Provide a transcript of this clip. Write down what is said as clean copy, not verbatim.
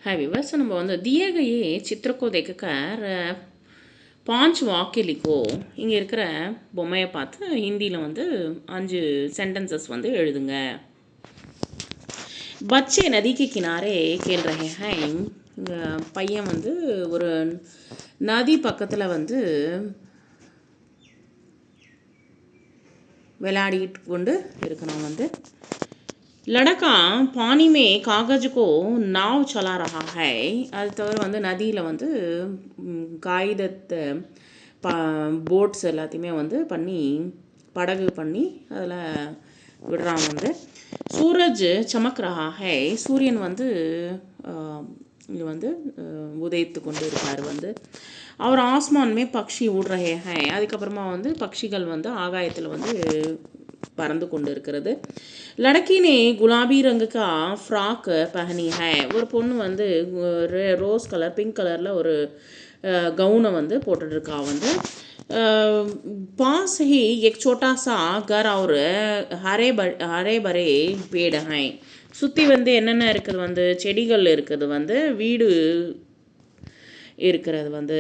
हाय viewers நம்ம வந்து दिए गए चित्र को देखकर 5 वाक्य लिखो இங்க இருக்கிற பொம்மையை பார்த்து ஹிந்தில வந்து 5 சென்டென்सेस வந்து எழுதுங்க बच्चे नदी के किनारे खेल रहे हैं இங்க பையன் வந்து ஒரு நதி பக்கத்துல வந்து விளையாடிட்டு கொண்டு இருக்கான் வந்து लड़का पानी में कागज को नाव चला रहा है அது தவிர வந்து நதியில் வந்து காகிதத்தை போட்ஸ் எல்லாத்தையுமே வந்து பண்ணி படகு பண்ணி அதில் விடுறான் வந்து सूरज चमक रहा है சூரியன் வந்து இது வந்து உதயித்து கொண்டு இருக்கார் வந்து और आसमान में पक्षी उड़ रहे हैं அதுக்கப்புறமா வந்து பட்சிகள் வந்து ஆகாயத்தில் வந்து பறந்து கொண்டு இருக்கிறது लड़की ने गुलाबी रंग का फ्रॉक पहनी है ஒரு பொண்ணு வந்து ரோஸ் கலர் பிங்க் கலரில் ஒரு கவுனை வந்து போட்டுருக்கா வந்து पास ही एक छोटा सा घर और हरे भरे पेड़ हैं சுற்றி வந்து என்னென்ன இருக்குது வந்து செடிகள் இருக்குது வந்து வீடு இருக்கிறது வந்து